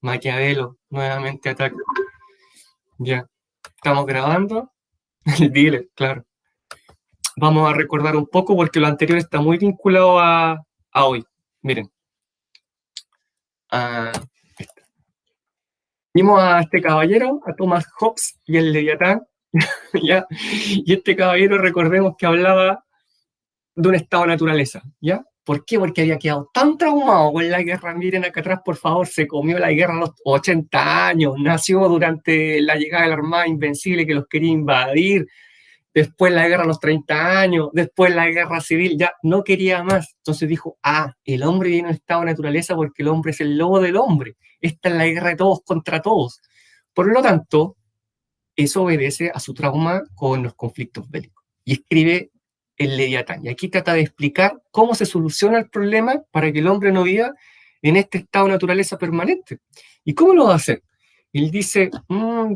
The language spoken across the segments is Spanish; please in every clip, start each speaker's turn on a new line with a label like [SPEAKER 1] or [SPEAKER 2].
[SPEAKER 1] Maquiavelo, nuevamente ataca. Ya, estamos grabando. El dealer, claro. Vamos a recordar un poco porque lo anterior está muy vinculado a hoy. Miren. Vimos a este caballero, a Thomas Hobbes y el Leviatán. ¿Ya? Y este caballero, recordemos que hablaba de un estado de naturaleza. ¿Ya? ¿Por qué? Porque había quedado tan traumado con la guerra. Miren acá atrás, por favor, se comió la guerra a los 80 años, nació durante la llegada de la Armada Invencible que los quería invadir, después la guerra a los 30 años, después la guerra civil, ya no quería más. Entonces dijo, el hombre viene en estado de naturaleza porque el hombre es el lobo del hombre. Esta es la guerra de todos contra todos. Por lo tanto, eso obedece a su trauma con los conflictos bélicos. Y escribe el Leviatán. Y aquí trata de explicar cómo se soluciona el problema para que el hombre no viva en este estado de naturaleza permanente. ¿Y cómo lo va a hacer? Él dice,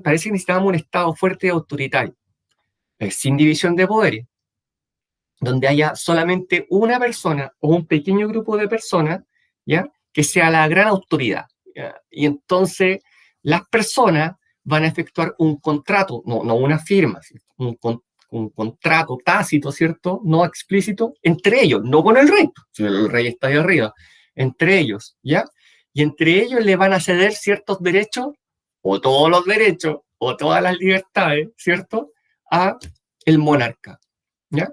[SPEAKER 1] parece que necesitábamos un estado fuerte y autoritario, sin división de poderes, donde haya solamente una persona o un pequeño grupo de personas, ¿ya?, que sea la gran autoridad, ¿ya? Y entonces las personas van a efectuar un contrato, no una firma, un contrato tácito, ¿cierto?, no explícito, entre ellos, no con el rey, si el rey está ahí arriba, entre ellos, ¿ya? Y entre ellos le van a ceder ciertos derechos, o todos los derechos, o todas las libertades, ¿cierto?, a el monarca, ¿ya?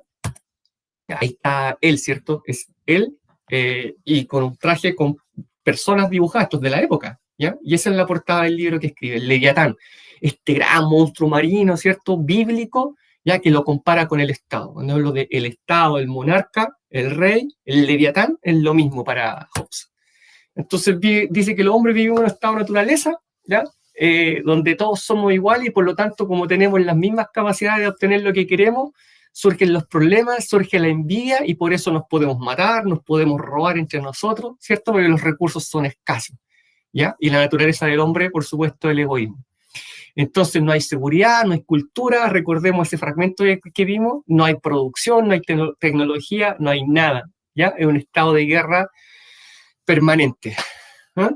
[SPEAKER 1] Ahí está él, ¿cierto? Es él, y con un traje con personas dibujadas, estos de la época, ¿ya? Y esa es la portada del libro que escribe, el Leviatán, este gran monstruo marino, ¿cierto?, bíblico, ya que lo compara con el Estado. Cuando hablo de el Estado, el monarca, el rey, el Leviatán, es lo mismo para Hobbes. Entonces dice que el hombre vive en un estado de naturaleza, ¿ya?, donde todos somos iguales y por lo tanto, como tenemos las mismas capacidades de obtener lo que queremos, surgen los problemas, surge la envidia y por eso nos podemos matar, nos podemos robar entre nosotros, ¿cierto? Porque los recursos son escasos, ¿ya? Y la naturaleza del hombre, por supuesto, el egoísmo. Entonces no hay seguridad, no hay cultura, recordemos ese fragmento que vimos, no hay producción, no hay tecnología, no hay nada, ¿ya? Es un estado de guerra permanente. ¿Ah?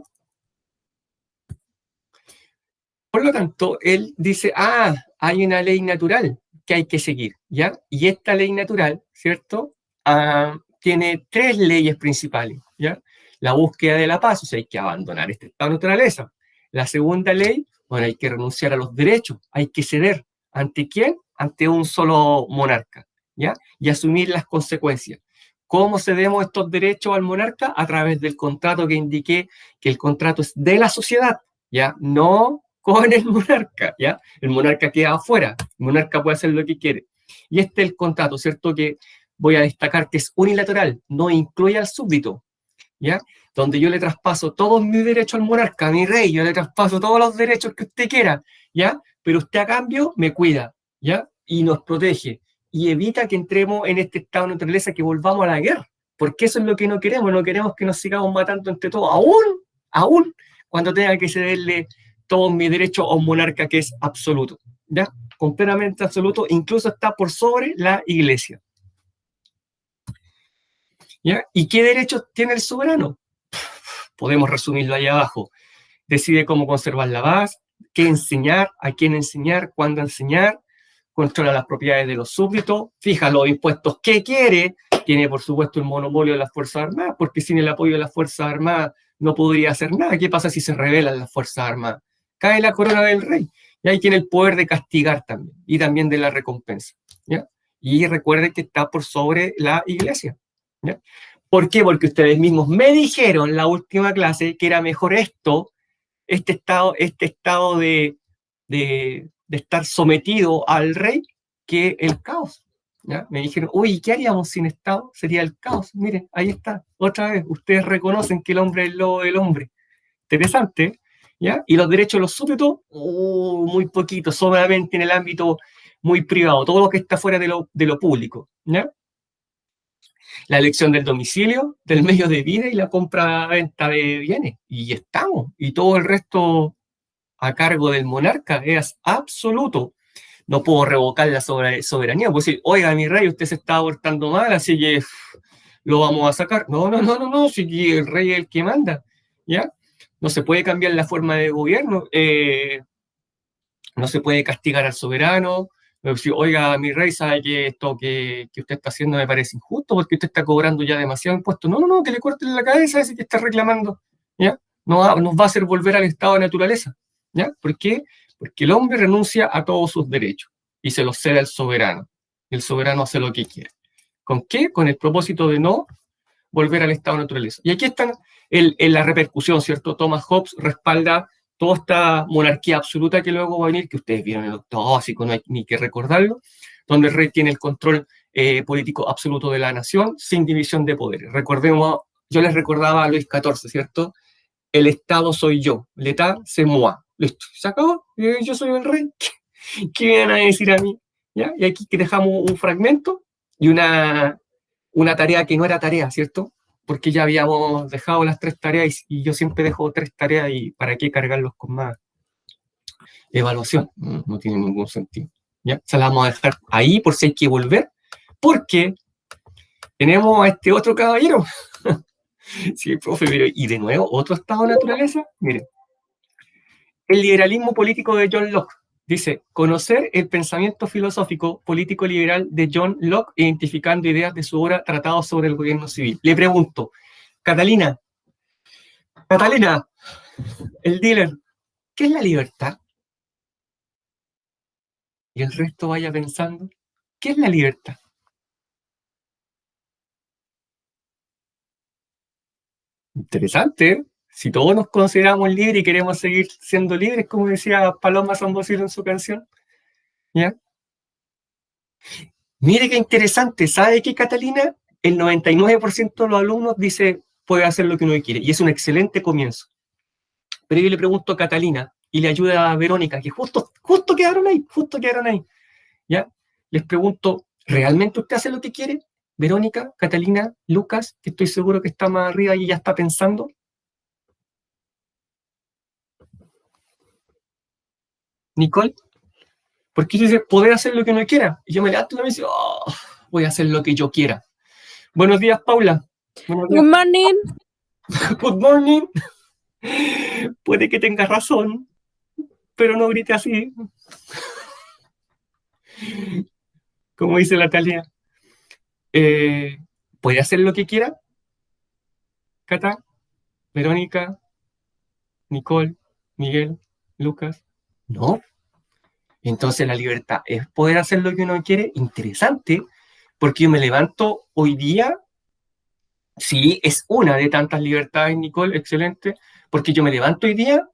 [SPEAKER 1] Por lo tanto, él dice, hay una ley natural que hay que seguir, ¿ya? Y esta ley natural, ¿cierto?, tiene tres leyes principales, ¿ya? La búsqueda de la paz, o sea, hay que abandonar este estado de naturaleza. La segunda ley, bueno, hay que renunciar a los derechos, hay que ceder. ¿Ante quién? Ante un solo monarca, ¿ya? Y asumir las consecuencias. ¿Cómo cedemos estos derechos al monarca? A través del contrato que indiqué, que el contrato es de la sociedad, ¿ya? No con el monarca, ¿ya? El monarca queda afuera, el monarca puede hacer lo que quiere. Y este es el contrato, ¿cierto?, que voy a destacar que es unilateral, no incluye al súbdito, ¿ya? Donde yo le traspaso todos mis derechos al monarca, a mi rey, yo le traspaso todos los derechos que usted quiera, ¿ya? Pero usted a cambio me cuida, ¿ya? Y nos protege, y evita que entremos en este estado de naturaleza, que volvamos a la guerra, porque eso es lo que no queremos que nos sigamos matando entre todos, aún cuando tenga que cederle todos mis derechos a un monarca que es absoluto, ¿ya? Completamente absoluto, incluso está por sobre la iglesia. ¿Ya? ¿Y qué derechos tiene el soberano? Podemos resumirlo ahí abajo. Decide cómo conservar la paz, qué enseñar, a quién enseñar, cuándo enseñar, controla las propiedades de los súbditos, fija los impuestos que quiere, tiene por supuesto el monopolio de las Fuerzas Armadas, porque sin el apoyo de las Fuerzas Armadas no podría hacer nada. ¿Qué pasa si se rebelan las Fuerzas Armadas? Cae la corona del rey, y ahí tiene el poder de castigar también, y también de la recompensa, ¿ya? Y recuerden que está por sobre la iglesia, ¿ya? ¿Por qué? Porque ustedes mismos me dijeron en la última clase que era mejor este estado de estar sometido al rey, que el caos, ¿ya? Me dijeron, uy, ¿qué haríamos sin Estado? Sería el caos. Miren, ahí está, otra vez, ustedes reconocen que el hombre es el lobo del hombre. Interesante, ¿ya? Y los derechos de los súbditos, muy poquitos, solamente en el ámbito muy privado, todo lo que está fuera de lo público, ¿ya? La elección del domicilio, del medio de vida y la compra-venta de bienes. Y estamos. Y todo el resto a cargo del monarca es absoluto. No puedo revocar la soberanía. Puedo decir, oiga, mi rey, usted se está portando mal, así que lo vamos a sacar. No, si el rey es el que manda, ¿ya? no se puede cambiar la forma de gobierno, no se puede castigar al soberano, decir, oiga, mi rey, sabe que esto que usted está haciendo me parece injusto porque usted está cobrando ya demasiado impuesto. No, no, no, que le corten la cabeza a ese que está reclamando, ¿ya? Nos va a hacer volver al estado de naturaleza, ¿ya? ¿Por qué? Porque el hombre renuncia a todos sus derechos y se los cede al soberano. Y el soberano hace lo que quiere. ¿Con qué? Con el propósito de no volver al estado de naturaleza. Y aquí está la repercusión, ¿cierto? Thomas Hobbes respalda toda esta monarquía absoluta que luego va a venir, que ustedes vieron en el octavo básico, no hay ni que recordarlo, donde el rey tiene el control político absoluto de la nación sin división de poderes. Recordemos, yo les recordaba a Luis XIV, ¿cierto? El Estado soy yo, l'État c'est moi. Listo, se acabó, yo soy el rey. ¿Qué vienen a decir a mí? ¿Ya? Y aquí que dejamos un fragmento y una tarea que no era tarea, ¿cierto? Porque ya habíamos dejado las 3 tareas y yo siempre dejo 3 tareas y ¿para qué cargarlos con más evaluación? No tiene ningún sentido. ¿Ya? Se la vamos a dejar ahí por si hay que volver, porque tenemos a este otro caballero. Sí, profe, pero y de nuevo, otro estado de naturaleza. Miren, el liberalismo político de John Locke. Dice, conocer el pensamiento filosófico político liberal de John Locke, identificando ideas de su obra Tratado sobre el Gobierno Civil. Le pregunto, Catalina, el dealer, ¿qué es la libertad? Y el resto vaya pensando, ¿qué es la libertad? Interesante, ¿eh? Si todos nos consideramos libres y queremos seguir siendo libres, como decía Paloma San Basilio en su canción, ¿ya? Mire qué interesante, ¿sabe qué, Catalina? El 99% de los alumnos dice, puede hacer lo que uno quiere, y es un excelente comienzo. Pero yo le pregunto a Catalina, y le ayuda a Verónica, que justo quedaron ahí, ¿ya? Les pregunto, ¿realmente usted hace lo que quiere? Verónica, Catalina, Lucas, que estoy seguro que está más arriba y ya está pensando. Nicole, porque dice, poder hacer lo que uno quiera. Y yo me levanto y me dice, oh, voy a hacer lo que yo quiera. Buenos días, Paula. Buenos días.
[SPEAKER 2] Good morning.
[SPEAKER 1] Good morning. Puede que tengas razón, pero no grite así. Como dice la Talia. ¿Puede hacer lo que quiera? Cata, Verónica, Nicole, Miguel, Lucas. No. Entonces la libertad es poder hacer lo que uno quiere. Interesante, porque yo me levanto hoy día. Sí, es una de tantas libertades, Nicole, excelente, porque yo me levanto hoy día,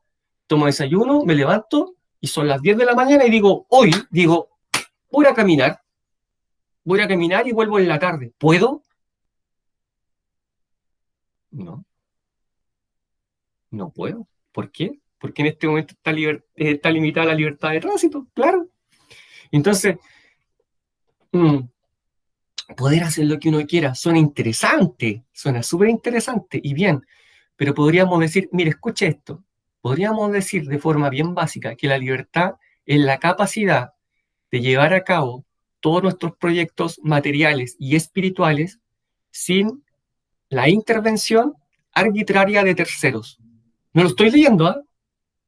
[SPEAKER 1] tomo desayuno, me levanto y son las 10 de la mañana y digo, voy a caminar y vuelvo en la tarde. ¿Puedo? No, no puedo. ¿Por qué? Porque en este momento está limitada la libertad de tránsito, claro. Entonces, poder hacer lo que uno quiera suena interesante, suena súper interesante y bien, pero podríamos decir, mire, escuche esto, podríamos decir de forma bien básica que la libertad es la capacidad de llevar a cabo todos nuestros proyectos materiales y espirituales sin la intervención arbitraria de terceros. No lo estoy leyendo, ¿eh?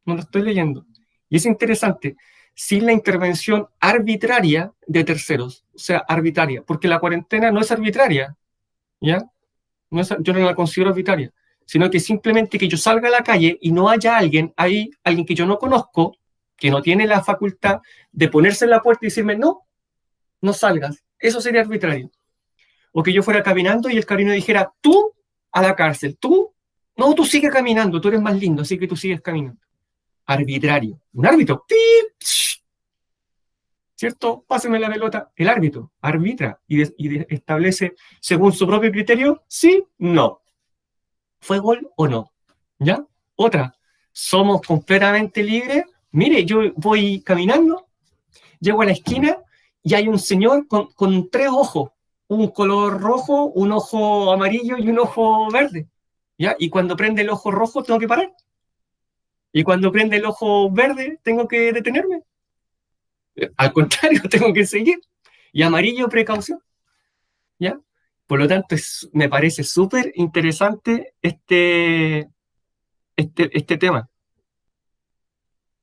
[SPEAKER 1] No lo estoy leyendo. Y es interesante, sin la intervención arbitraria de terceros, o sea, arbitraria, porque la cuarentena no es arbitraria, ¿ya? Yo no la considero arbitraria, sino que simplemente que yo salga a la calle y no haya alguien ahí, alguien que yo no conozco, que no tiene la facultad de ponerse en la puerta y decirme, no, no salgas. Eso sería arbitrario. O que yo fuera caminando y el carabinero dijera, tú a la cárcel, no, tú sigues caminando, tú eres más lindo, así que tú sigues caminando. Arbitrario. Un árbitro, ¿cierto? Páseme la pelota. El árbitro arbitra y establece según su propio criterio, sí, no. ¿Fue gol o no? ¿Ya? Otra, somos completamente libres. Mire, yo voy caminando, llego a la esquina y hay un señor con 3 ojos, un color rojo, un ojo amarillo y un ojo verde. ¿Ya? Y cuando prende el ojo rojo tengo que parar. Y cuando prende el ojo verde tengo que detenerme. Al contrario, tengo que seguir. Y amarillo, precaución. ¿Ya? Por lo tanto, me parece súper interesante este este tema,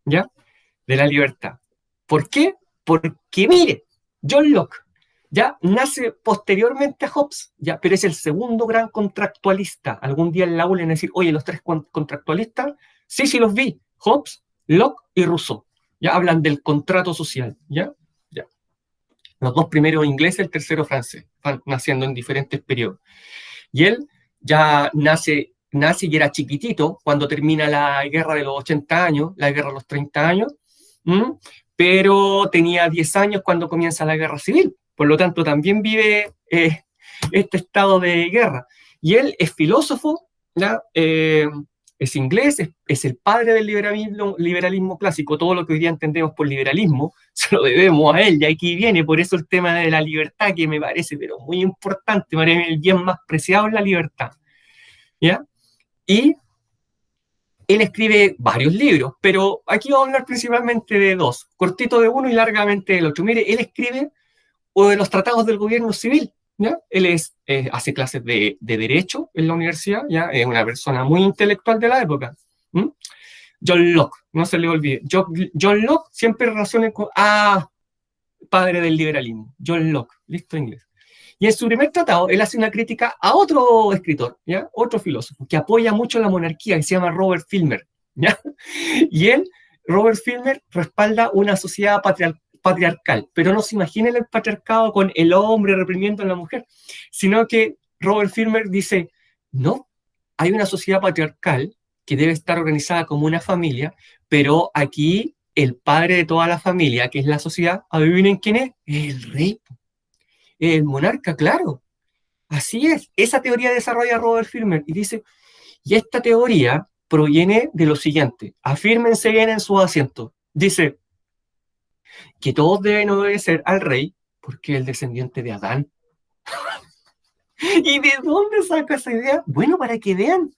[SPEAKER 1] ¿ya? De la libertad. ¿Por qué? Porque, mire, John Locke ya nace posteriormente a Hobbes, ya, pero es el segundo gran contractualista. Algún día en la aula van a decir, oye, los tres contractualistas, sí, sí los vi, Hobbes, Locke y Rousseau. Ya hablan del contrato social, ¿ya? Ya. Los dos primeros ingleses, el tercero francés, van naciendo en diferentes periodos. Y él ya nace y era chiquitito cuando termina la guerra de los 80 años, la guerra de los 30 años, pero tenía 10 años cuando comienza la guerra civil. Por lo tanto, también vive este estado de guerra. Y él es filósofo, ¿ya? Es inglés, es el padre del liberalismo clásico. Todo lo que hoy día entendemos por liberalismo se lo debemos a él, y aquí viene. Por eso el tema de la libertad, que me parece pero muy importante, el bien más preciado es la libertad, ¿ya? Y él escribe varios libros, pero aquí vamos a hablar principalmente de dos, cortito de uno y largamente del otro. Mire, él escribe de los tratados del gobierno civil, ¿ya? Él hace clases de derecho en la universidad, ¿ya? Es una persona muy intelectual de la época. John Locke, no se le olvide. John Locke siempre relaciona con, padre del liberalismo, John Locke, listo en inglés. Y en su primer tratado, él hace una crítica a otro escritor, ¿ya? Otro filósofo, que apoya mucho la monarquía, que se llama Robert Filmer, ¿ya? Y él, Robert Filmer, respalda una sociedad patriarcal, pero no se imaginen el patriarcado con el hombre reprimiendo a la mujer, sino que Robert Filmer dice, no, hay una sociedad patriarcal que debe estar organizada como una familia, pero aquí el padre de toda la familia, que es la sociedad, ¿adivinen quién es? El rey, el monarca, claro. Así es. Esa teoría desarrolla Robert Filmer y dice, y esta teoría proviene de lo siguiente, afírmense bien en sus asientos. Dice que todos deben obedecer al rey porque es el descendiente de Adán. ¿Y de dónde saca esa idea? Bueno, para que vean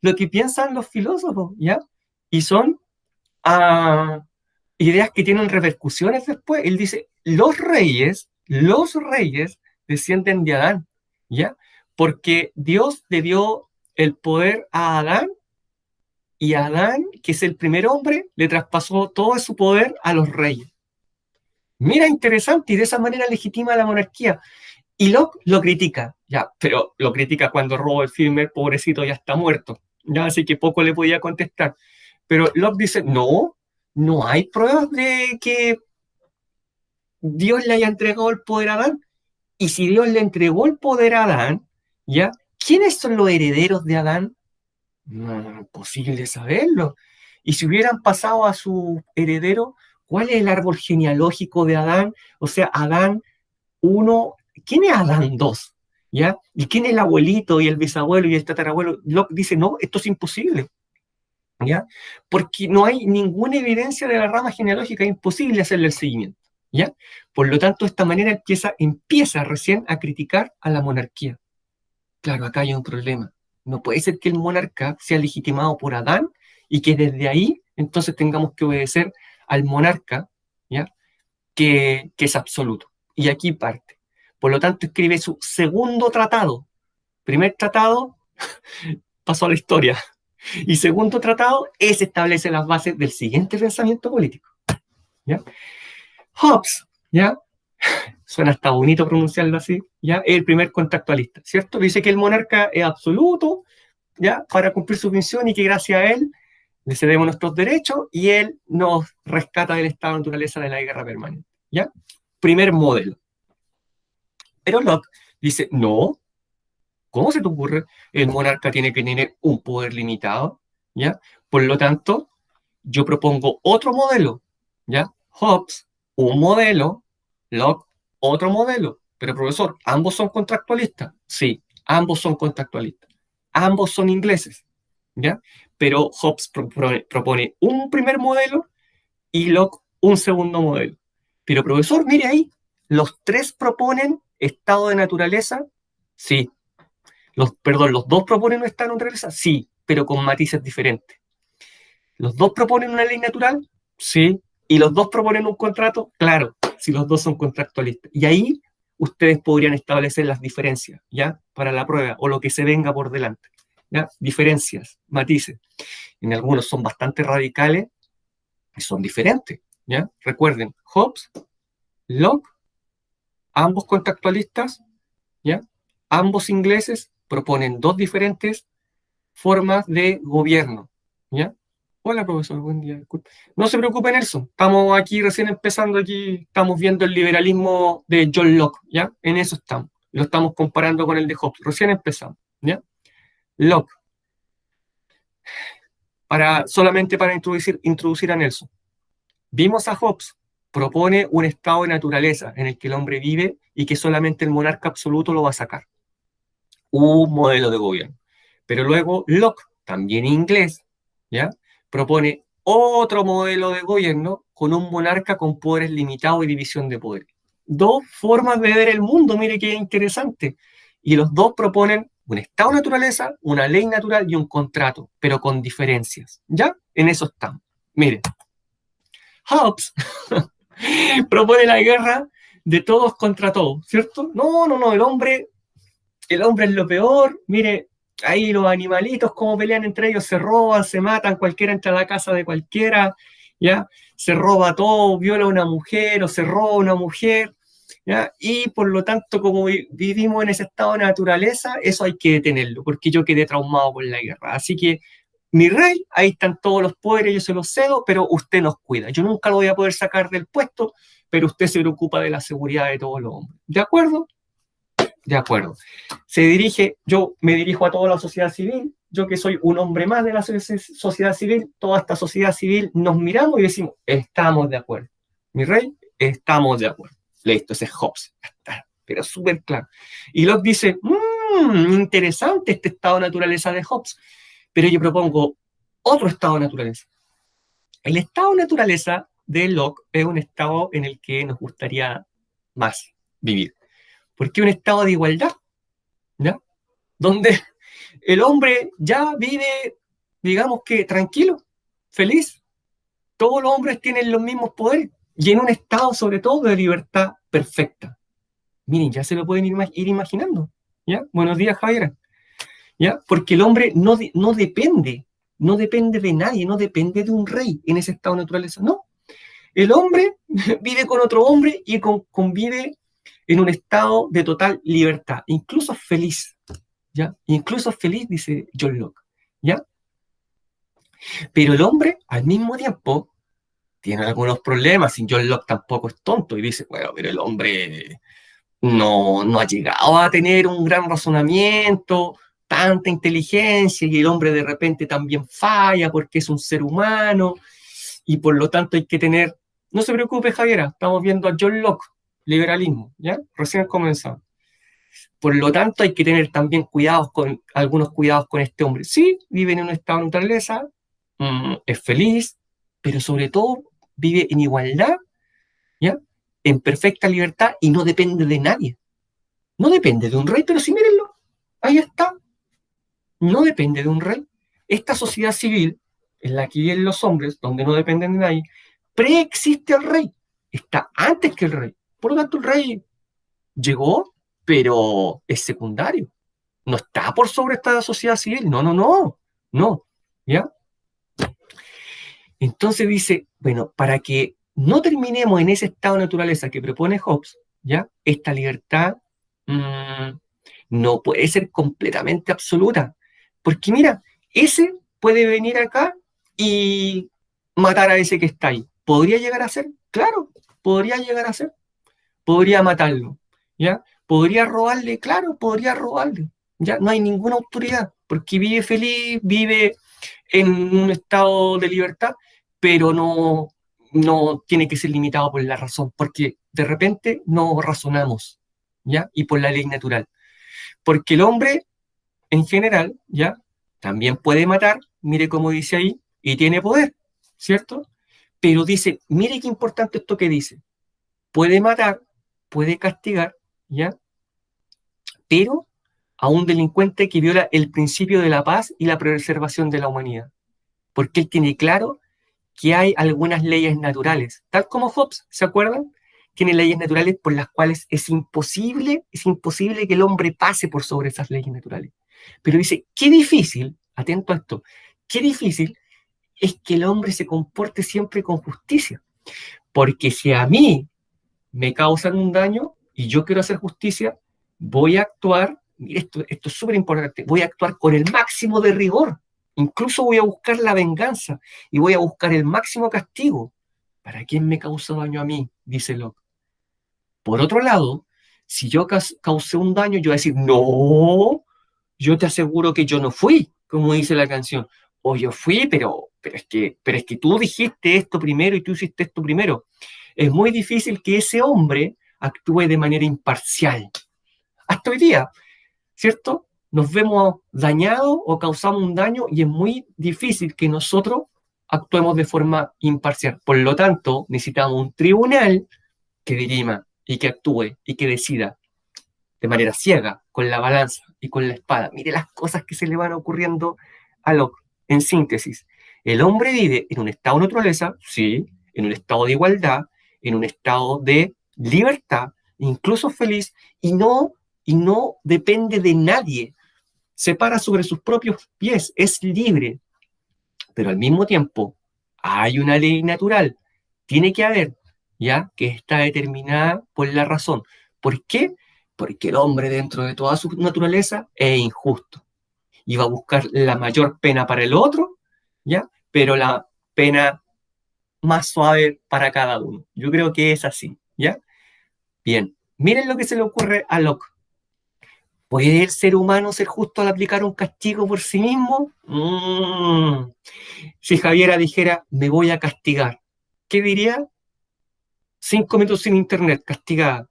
[SPEAKER 1] lo que piensan los filósofos, ¿ya? Y son ideas que tienen repercusiones después. Él dice, los reyes descienden de Adán, ¿ya? Porque Dios le dio el poder a Adán, y Adán, que es el primer hombre, le traspasó todo su poder a los reyes. Mira, interesante, y de esa manera legitima la monarquía. Y Locke lo critica, ya, pero lo critica cuando Robert Filmer, pobrecito, ya está muerto, ya, así que poco le podía contestar. Pero Locke dice, no hay pruebas de que Dios le haya entregado el poder a Adán. Y si Dios le entregó el poder a Adán, ¿ya? ¿Quiénes son los herederos de Adán? No, imposible saberlo. Y si hubieran pasado a su heredero, ¿cuál es el árbol genealógico de Adán? O sea, Adán 1, ¿quién es Adán 2? ¿Ya? ¿Y quién es el abuelito y el bisabuelo y el tatarabuelo? Locke dice, no, esto es imposible, ¿ya? Porque no hay ninguna evidencia de la rama genealógica, es imposible hacerle el seguimiento, ¿ya? Por lo tanto, de esta manera empieza recién a criticar a la monarquía. Claro, acá hay un problema. No puede ser que el monarca sea legitimado por Adán y que desde ahí entonces tengamos que obedecer al monarca, ¿ya? Que es absoluto. Y aquí parte. Por lo tanto, escribe su segundo tratado. Primer tratado pasó a la historia. Y segundo tratado establece las bases del siguiente pensamiento político, ¿ya? Hobbes, ¿ya? Suena hasta bonito pronunciarlo así, ¿ya? Es el primer contractualista, ¿cierto? Dice que el monarca es absoluto, ¿ya? Para cumplir su misión, y que gracias a él le cedemos nuestros derechos y él nos rescata del estado de naturaleza de la guerra permanente, ¿ya? Primer modelo. Pero Locke dice, no, ¿cómo se te ocurre? El monarca tiene que tener un poder limitado, ¿ya? Por lo tanto, yo propongo otro modelo, ¿ya? Hobbes, un modelo, Locke, otro modelo. Pero profesor, ¿ambos son contractualistas? Sí, ambos son contractualistas. Ambos son ingleses, ¿ya? Pero Hobbes propone un primer modelo y Locke un segundo modelo. Pero profesor, mire ahí, los tres proponen estado de naturaleza, sí. Los dos proponen un estado de naturaleza, sí, pero con matices diferentes. ¿Los dos proponen una ley natural? Sí. ¿Y los dos proponen un contrato? Claro, si los dos son contractualistas. Y ahí ustedes podrían establecer las diferencias, ¿ya? Para la prueba o lo que se venga por delante. ¿ya? Diferencias, matices. En algunos son bastante radicales y son diferentes, ¿ya? Recuerden, Hobbes, Locke, ambos contextualistas, ¿ya? Ambos ingleses proponen dos diferentes formas de gobierno, ¿ya? Hola, profesor, buen día. Disculpe. No se preocupe, Nelson. Estamos aquí recién empezando, aquí estamos viendo el liberalismo de John Locke, ¿ya? En eso estamos. Lo estamos comparando con el de Hobbes. Recién empezamos, ¿ya? Locke, solamente para introducir a Nelson. Vimos a Hobbes, propone un estado de naturaleza en el que el hombre vive y que solamente el monarca absoluto lo va a sacar. Un modelo de gobierno. Pero luego Locke, también inglés, ¿ya? Propone otro modelo de gobierno con un monarca con poderes limitados y división de poderes. Dos formas de ver el mundo, mire qué interesante. Y los dos proponen un estado de naturaleza, una ley natural y un contrato, pero con diferencias. ¿Ya? En eso estamos. Mire, Hobbes propone la guerra de todos contra todos, ¿cierto? No, el hombre es lo peor, mire, ahí los animalitos como pelean entre ellos, se roban, se matan, cualquiera entra a la casa de cualquiera, ¿ya? Se roba todo, viola a una mujer o se roba a una mujer, ¿ya? Y por lo tanto, como vivimos en ese estado de naturaleza, eso hay que detenerlo, porque yo quedé traumado con la guerra. Así que, mi rey, ahí están todos los poderes, yo se los cedo, pero usted nos cuida. Yo nunca lo voy a poder sacar del puesto, pero usted se preocupa de la seguridad de todos los hombres. ¿De acuerdo? De acuerdo. Yo me dirijo a toda la sociedad civil, yo que soy un hombre más de la sociedad civil, toda esta sociedad civil nos miramos y decimos, estamos de acuerdo. Mi rey, estamos de acuerdo. Listo, ese es Hobbes. Pero súper claro. Y Locke dice, interesante este estado de naturaleza de Hobbes, pero yo propongo otro estado de naturaleza. El estado de naturaleza de Locke es un estado en el que nos gustaría más vivir. Porque es un estado de igualdad, ¿ya? Donde el hombre ya vive, digamos que tranquilo, feliz. Todos los hombres tienen los mismos poderes y en un estado sobre todo de libertad perfecta. Miren, ya se lo pueden ir imaginando, ¿ya? Buenos días, Javier. ¿Ya? Porque el hombre no depende de nadie, no depende de un rey en ese estado de naturaleza, no. El hombre vive con otro hombre y convive en un estado de total libertad, incluso feliz, ¿ya? Incluso feliz, dice John Locke, ¿ya? Pero el hombre, al mismo tiempo, tiene algunos problemas, y John Locke tampoco es tonto, y dice, bueno, pero el hombre no ha llegado a tener un gran razonamiento, tanta inteligencia, y el hombre de repente también falla porque es un ser humano, y por lo tanto hay que tener, no se preocupe Javiera, estamos viendo a John Locke, liberalismo, ¿ya? Recién comenzado. Por lo tanto hay que tener también algunos cuidados con este hombre. Sí, vive en un estado de naturaleza, es feliz, pero sobre todo vive en igualdad, ¿ya? En perfecta libertad y no depende de nadie. No depende de un rey, pero sí, mírenlo, ahí está. No depende de un rey. Esta sociedad civil, en la que viven los hombres, donde no dependen de nadie, preexiste al rey. Está antes que el rey. Por lo tanto, el rey llegó, pero es secundario. No está por sobre esta sociedad civil. No. ¿Ya? Entonces dice, bueno, para que no terminemos en ese estado de naturaleza que propone Hobbes, ¿ya? Esta libertad no puede ser completamente absoluta. Porque mira, ese puede venir acá y matar a ese que está ahí. ¿Podría llegar a ser? Claro, podría llegar a ser. Podría matarlo, ¿ya? ¿Podría robarle? Claro, podría robarle. Ya no hay ninguna autoridad, porque vive feliz, vive en un estado de libertad, pero no tiene que ser limitado por la razón, porque de repente no razonamos, ¿ya? Y por la ley natural. Porque el hombre, en general, ¿ya? También puede matar, mire cómo dice ahí, y tiene poder, ¿cierto? Pero dice, mire qué importante esto que dice. Puede matar, puede castigar, ¿ya? Pero a un delincuente que viola el principio de la paz y la preservación de la humanidad. Porque él tiene claro que hay algunas leyes naturales, tal como Hobbes, ¿se acuerdan? Tiene leyes naturales por las cuales es imposible que el hombre pase por sobre esas leyes naturales. Pero dice, qué difícil, atento a esto, qué difícil es que el hombre se comporte siempre con justicia. Porque si a mí me causan un daño y yo quiero hacer justicia, voy a actuar, esto es súper importante, voy a actuar con el máximo de rigor. Incluso voy a buscar la venganza y voy a buscar el máximo castigo. ¿Para quién me causó daño a mí? Dice Locke. Por otro lado, si yo causé un daño, yo voy a decir, no, yo te aseguro que yo no fui, como dice la canción. O yo fui, pero es que tú dijiste esto primero y tú hiciste esto primero. Es muy difícil que ese hombre actúe de manera imparcial. Hasta hoy día, ¿cierto? Nos vemos dañados o causamos un daño y es muy difícil que nosotros actuemos de forma imparcial. Por lo tanto, necesitamos un tribunal que dirima y que actúe y que decida de manera ciega, con la balanza y con la espada. Mire las cosas que se le van ocurriendo a Locke. En síntesis, el hombre vive en un estado de naturaleza, sí, en un estado de igualdad, en un estado de libertad, incluso feliz, y no depende de nadie. Se para sobre sus propios pies, es libre, pero al mismo tiempo hay una ley natural, tiene que haber, ¿ya? Que está determinada por la razón. ¿Por qué? Porque el hombre dentro de toda su naturaleza es injusto y va a buscar la mayor pena para el otro, ¿ya? Pero la pena más suave para cada uno. Yo creo que es así, ¿ya? Bien, miren lo que se le ocurre a Locke. ¿Puede el ser humano ser justo al aplicar un castigo por sí mismo? Si Javiera dijera, me voy a castigar, ¿qué diría? 5 minutos sin internet, castigada,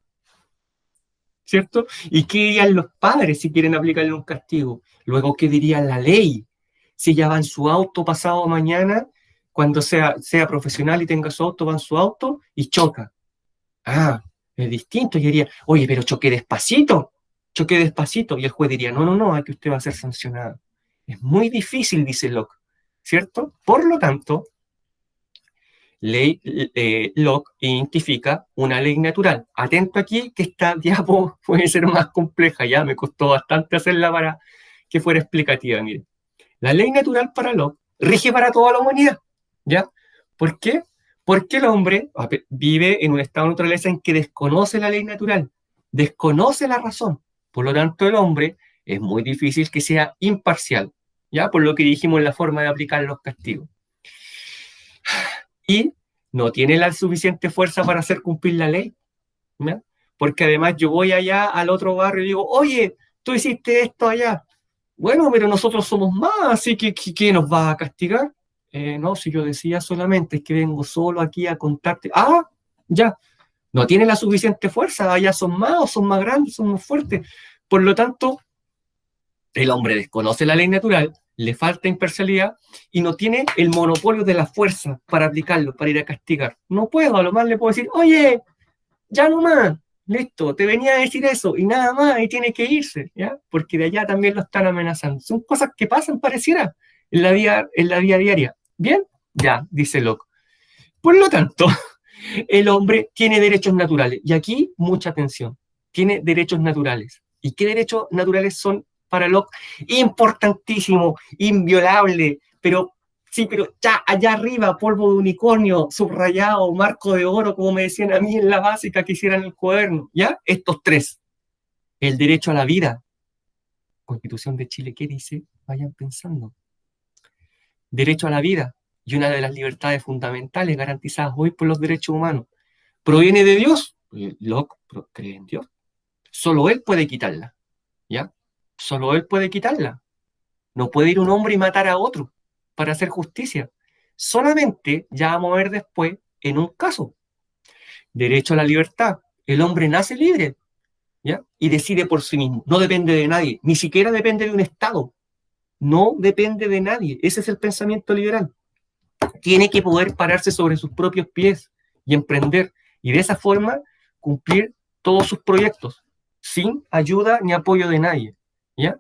[SPEAKER 1] ¿cierto? ¿Y qué dirían los padres si quieren aplicarle un castigo? Luego, ¿qué diría la ley? Si ella va en su auto pasado mañana, cuando sea profesional y tenga su auto, va en su auto y choca. Ah, es distinto. Y diría, oye, pero choqué despacito, choqué despacito. Y el juez diría, no, no, no, aquí usted va a ser sancionado. Es muy difícil, dice Locke, ¿cierto? Por lo tanto, Locke identifica una ley natural. Atento aquí que esta diapo puede ser más compleja, ya me costó bastante hacerla para que fuera explicativa. Mire, la ley natural para Locke rige para toda la humanidad, ¿ya? ¿Por qué? Porque el hombre vive en un estado de naturaleza en que desconoce la ley natural, desconoce la razón. Por lo tanto, el hombre es muy difícil que sea imparcial, ¿ya? Por lo que dijimos en la forma de aplicar los castigos. Y no tiene la suficiente fuerza para hacer cumplir la ley, ¿ya? Porque además yo voy allá al otro barrio y digo, oye, tú hiciste esto allá. Bueno, pero nosotros somos más, así que ¿qué nos va a castigar? No, si yo decía solamente es que vengo solo aquí a contarte. Ah, ya, no tiene la suficiente fuerza, allá son más, o son más grandes, son más fuertes. Por lo tanto, el hombre desconoce la ley natural, le falta imparcialidad y no tiene el monopolio de la fuerza para aplicarlo, para ir a castigar. No puedo, a lo más le puedo decir, oye, ya no más, listo, te venía a decir eso y nada más, y tiene que irse, ¿ya? Porque de allá también lo están amenazando. Son cosas que pasan, pareciera, en la vida diaria. ¿Bien? Ya, dice Locke. Por lo tanto, el hombre tiene derechos naturales. Y aquí, mucha atención. Tiene derechos naturales. ¿Y qué derechos naturales son para Locke? Importantísimo, inviolable, pero sí, pero ya allá arriba, polvo de unicornio, subrayado, marco de oro, como me decían a mí en la básica que hicieran el cuaderno, ¿ya? Estos tres. El derecho a la vida. Constitución de Chile, ¿qué dice? Vayan pensando. Derecho a la vida y una de las libertades fundamentales garantizadas hoy por los derechos humanos. ¿Proviene de Dios? Locke cree en Dios. Solo Él puede quitarla, ¿ya? Solo Él puede quitarla. No puede ir un hombre y matar a otro para hacer justicia. Solamente, ya vamos a ver después, en un caso. Derecho a la libertad. El hombre nace libre, ¿ya? Y decide por sí mismo. No depende de nadie. Ni siquiera depende de un Estado. No depende de nadie. Ese es el pensamiento liberal. Tiene que poder pararse sobre sus propios pies y emprender. Y de esa forma cumplir todos sus proyectos, sin ayuda ni apoyo de nadie, ¿ya?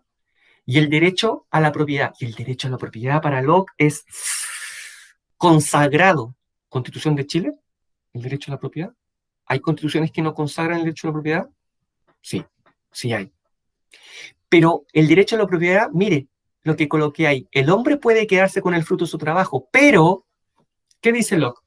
[SPEAKER 1] Y el derecho a la propiedad. Y el derecho a la propiedad para Locke es consagrado. Constitución de Chile, el derecho a la propiedad. ¿Hay constituciones que no consagran el derecho a la propiedad? Sí, sí hay. Pero el derecho a la propiedad, mire lo que coloqué ahí. El hombre puede quedarse con el fruto de su trabajo, pero, ¿qué dice Locke?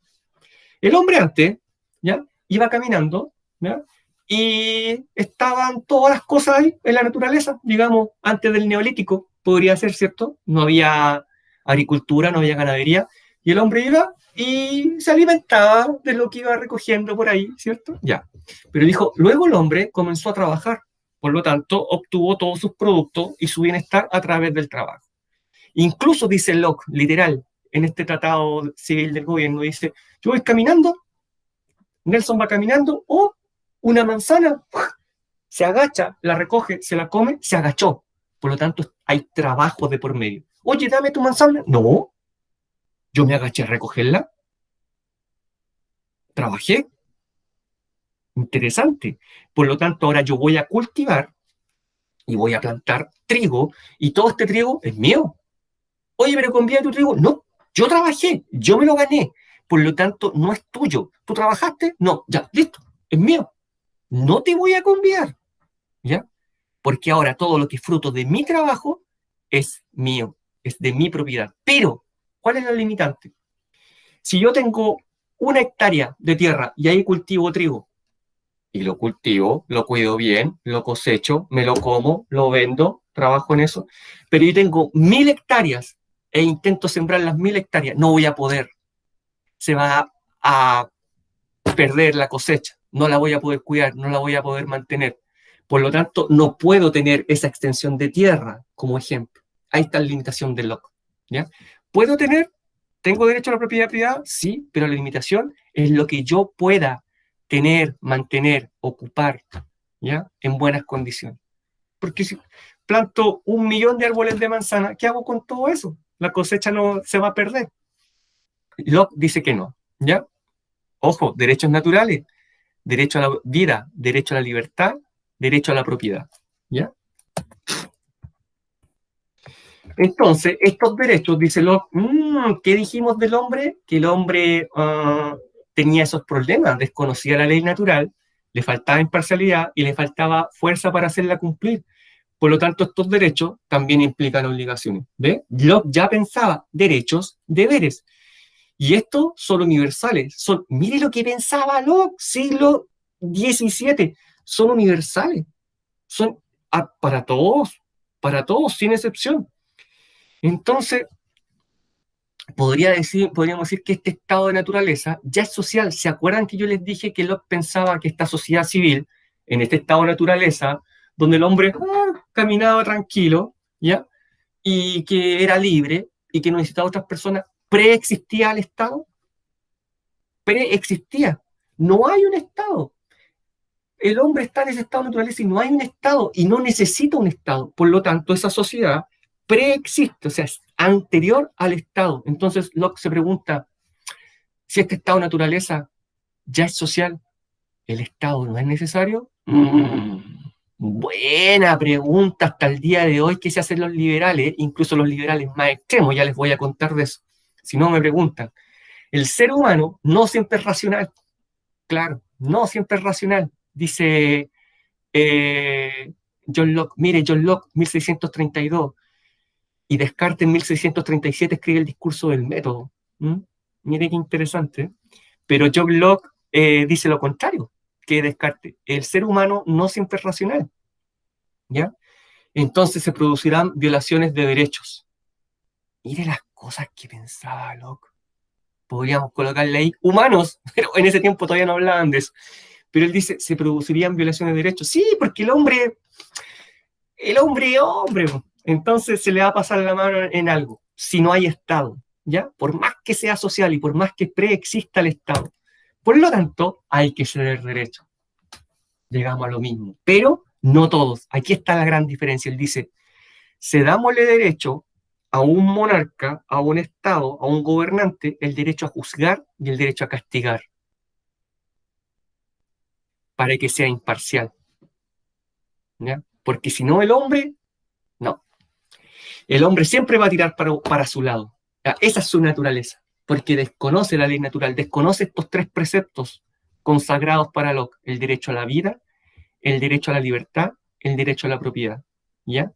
[SPEAKER 1] El hombre antes, ¿ya? Iba caminando, ¿ya? Y estaban todas las cosas ahí en la naturaleza, digamos, antes del neolítico, podría ser, ¿cierto? No había agricultura, no había ganadería, y el hombre iba y se alimentaba de lo que iba recogiendo por ahí, ¿cierto? Ya. Pero dijo, luego el hombre comenzó a trabajar, por lo tanto, obtuvo todos sus productos y su bienestar a través del trabajo. Incluso dice Locke, literal, en este tratado civil del gobierno, dice, yo voy caminando, Nelson va caminando, oh, una manzana, se agacha, la recoge, se la come, se agachó. Por lo tanto, hay trabajo de por medio. Oye, dame tu manzana. No, yo me agaché a recogerla, trabajé. Interesante. Por lo tanto, ahora yo voy a cultivar y voy a plantar trigo y todo este trigo es mío. Oye, pero conviene tu trigo. No, yo trabajé, yo me lo gané. Por lo tanto, no es tuyo. ¿Tú trabajaste? No, ya, listo, es mío. No te voy a convidar, ¿ya? Porque ahora todo lo que es fruto de mi trabajo es mío, es de mi propiedad. Pero, ¿cuál es la limitante? Si yo tengo 1 hectárea de tierra y ahí cultivo trigo, y lo cultivo, lo cuido bien, lo cosecho, me lo como, lo vendo, trabajo en eso, pero yo tengo 1000 hectáreas e intento sembrar las 1000 hectáreas, no voy a poder. Se va a perder la cosecha, no la voy a poder cuidar, no la voy a poder mantener. Por lo tanto, no puedo tener esa extensión de tierra como ejemplo. Ahí está la limitación del Locke, ¿ya? ¿Puedo tener? ¿Tengo derecho a la propiedad privada? Sí, pero la limitación es lo que yo pueda tener, mantener, ocupar, ¿ya? En buenas condiciones. Porque si planto 1 millón de árboles de manzana, ¿qué hago con todo eso? La cosecha no se va a perder. Locke dice que no, ¿ya? Ojo, derechos naturales, derecho a la vida, derecho a la libertad, derecho a la propiedad, ¿ya? Entonces, estos derechos, dice Locke, ¿qué dijimos del hombre? Que el hombre tenía esos problemas, desconocía la ley natural, le faltaba imparcialidad y le faltaba fuerza para hacerla cumplir. Por lo tanto, estos derechos también implican obligaciones. ¿Ve? Locke ya pensaba derechos, deberes. Y estos son universales. Mire lo que pensaba Locke, siglo XVII. Son universales. Son para todos, sin excepción. Entonces, podríamos decir que este estado de naturaleza ya es social. ¿Se acuerdan que yo les dije que Locke pensaba que esta sociedad civil, en este estado de naturaleza, donde el hombre caminaba tranquilo, ¿ya? Y que era libre y que no necesitaba otras personas, preexistía al Estado? Preexistía. No hay un Estado. El hombre está en ese estado de naturaleza y no hay un Estado y no necesita un Estado. Por lo tanto, esa sociedad preexiste, o sea, es anterior al Estado. Entonces, Locke se pregunta, si este estado de naturaleza ya es social, ¿el Estado no es necesario? Buena pregunta hasta el día de hoy que se hacen los liberales, incluso los liberales más extremos, ya les voy a contar de eso. Si no me preguntan, el ser humano no siempre es racional, claro, no siempre es racional, dice John Locke. Mire, John Locke, 1632, y Descartes en 1637 escribe el discurso del método. Mire qué interesante. Pero John Locke dice lo contrario que Descartes. El ser humano no siempre es racional, ¿ya? Entonces se producirán violaciones de derechos. Mire las cosas que pensaba Locke. Podríamos colocarle ahí humanos, pero en ese tiempo todavía no hablaban de eso. Pero él dice, se producirían violaciones de derechos. Sí, porque el hombre es hombre. Entonces se le va a pasar la mano en algo, si no hay Estado, ¿ya? Por más que sea social y por más que preexista el Estado. Por lo tanto, hay que ceder derechos. Llegamos a lo mismo. Pero no todos. Aquí está la gran diferencia. Él dice, cedámosle derecho a un monarca, a un Estado, a un gobernante, el derecho a juzgar y el derecho a castigar, para que sea imparcial, ¿ya? Porque si no, el hombre, no. El hombre siempre va a tirar para su lado. ¿Ya? Esa es su naturaleza, porque desconoce la ley natural, desconoce estos 3 preceptos consagrados para Locke: el derecho a la vida, el derecho a la libertad, el derecho a la propiedad. ¿ya?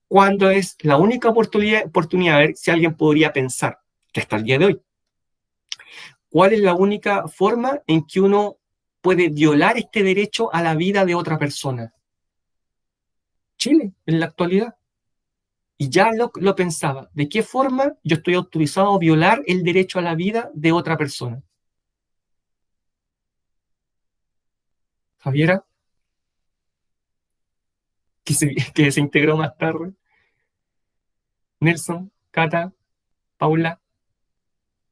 [SPEAKER 1] ¿Cuándo es la única oportunidad de ver si alguien podría pensar, que hasta el día de hoy? ¿Cuál es la única forma en que uno puede violar este derecho a la vida de otra persona? Chile, en la actualidad. Y ya lo pensaba, ¿de qué forma yo estoy autorizado a violar el derecho a la vida de otra persona? Javiera, que se integró más tarde, Nelson, Cata, Paula,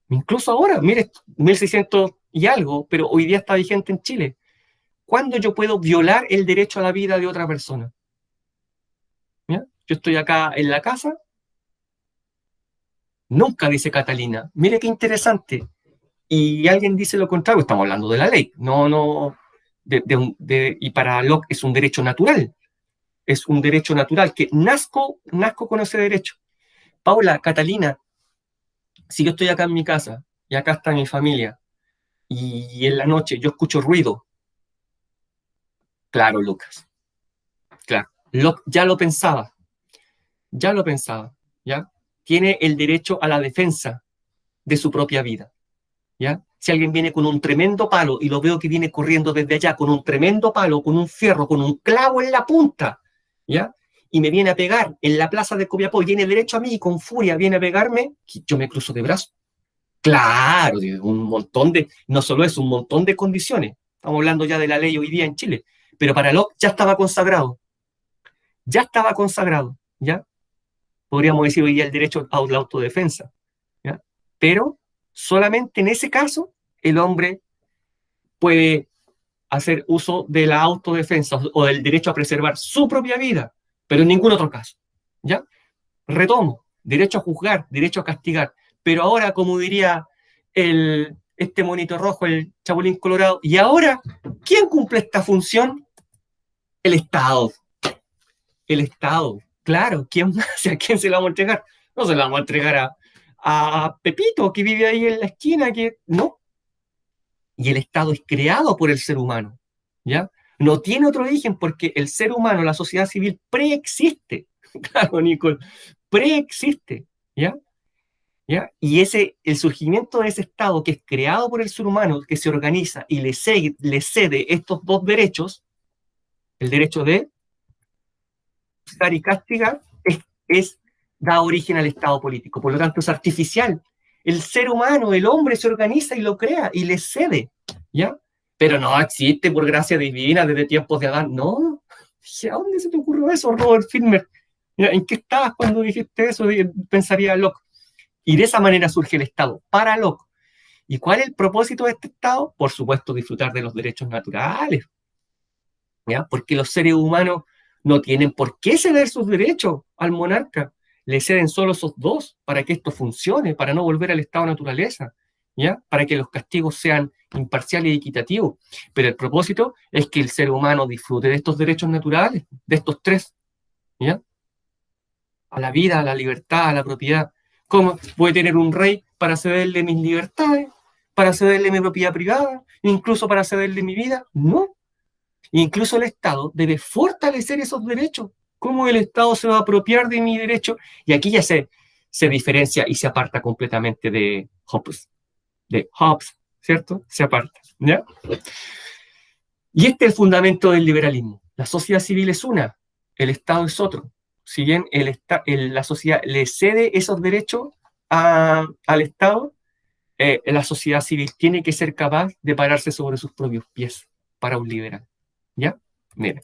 [SPEAKER 1] incluso ahora, mire, 1600 y algo, pero hoy día está vigente en Chile. ¿Cuándo yo puedo violar el derecho a la vida de otra persona? ¿Ya? Yo estoy acá en la casa, nunca dice Catalina. Mire qué interesante. Y alguien dice lo contrario, estamos hablando de la ley. No, no, y para Locke es un derecho natural. Es un derecho natural que nazco con ese derecho. Paula, Catalina, si yo estoy acá en mi casa y acá está mi familia y en la noche yo escucho ruido, claro, Lucas, claro, ya lo pensaba, ¿ya? Tiene el derecho a la defensa de su propia vida, ¿ya? Si alguien viene con un tremendo palo y lo veo que viene corriendo desde allá con un tremendo palo, con un fierro, con un clavo en la punta, ¿ya? Y me viene a pegar en la plaza de Copiapó, viene derecho a mí y con furia viene a pegarme, yo me cruzo de brazos. Claro, un montón de, no solo es un montón de condiciones. Estamos hablando ya de la ley hoy día en Chile, pero para Locke ya estaba consagrado, ¿ya? Podríamos decir hoy día el derecho a la autodefensa, ¿ya? Pero solamente en ese caso el hombre puede hacer uso de la autodefensa o del derecho a preservar su propia vida, pero en ningún otro caso, ¿ya? Retomo, derecho a juzgar, derecho a castigar, pero ahora, como diría este monito rojo, el Chapulín Colorado, y ahora, ¿quién cumple esta función? El Estado. El Estado, claro, ¿quién más? ¿A quién se la vamos a entregar? No se la vamos a entregar a Pepito, que vive ahí en la esquina, que no. Y el Estado es creado por el ser humano, ¿ya? No tiene otro origen porque el ser humano, la sociedad civil, preexiste. Claro, Nicole, preexiste, ¿ya? ¿Ya? Y el surgimiento de ese Estado que es creado por el ser humano, que se organiza y le cede estos dos derechos, el derecho de juzgar y castigar, da origen al Estado político. Por lo tanto, es artificial. El ser humano, el hombre, se organiza y lo crea y le cede, ¿ya? Pero no existe por gracia divina desde tiempos de Adán. No. ¿A dónde se te ocurrió eso, Robert Filmer? ¿En qué estabas cuando dijiste eso? Pensaría Locke. Y de esa manera surge el Estado, para Locke. ¿Y cuál es el propósito de este Estado? Por supuesto, disfrutar de los derechos naturales, ¿ya? Porque los seres humanos no tienen por qué ceder sus derechos al monarca. Le ceden solo esos dos para que esto funcione, para no volver al estado de naturaleza, ¿ya? Para que los castigos sean imparciales y equitativos. Pero el propósito es que el ser humano disfrute de estos derechos naturales, de estos tres, ¿ya? A la vida, a la libertad, a la propiedad. ¿Cómo voy a tener un rey para cederle mis libertades, para cederle mi propiedad privada, incluso para cederle mi vida? No. Incluso el Estado debe fortalecer esos derechos. ¿Cómo el Estado se va a apropiar de mi derecho? Y aquí ya se diferencia y se aparta completamente de Hobbes, ¿cierto? Se aparta, ¿ya? Y este es el fundamento del liberalismo. La sociedad civil es una, el Estado es otro. Si bien la sociedad le cede esos derechos al Estado, la sociedad civil tiene que ser capaz de pararse sobre sus propios pies para un liberal. ¿Ya? Mira.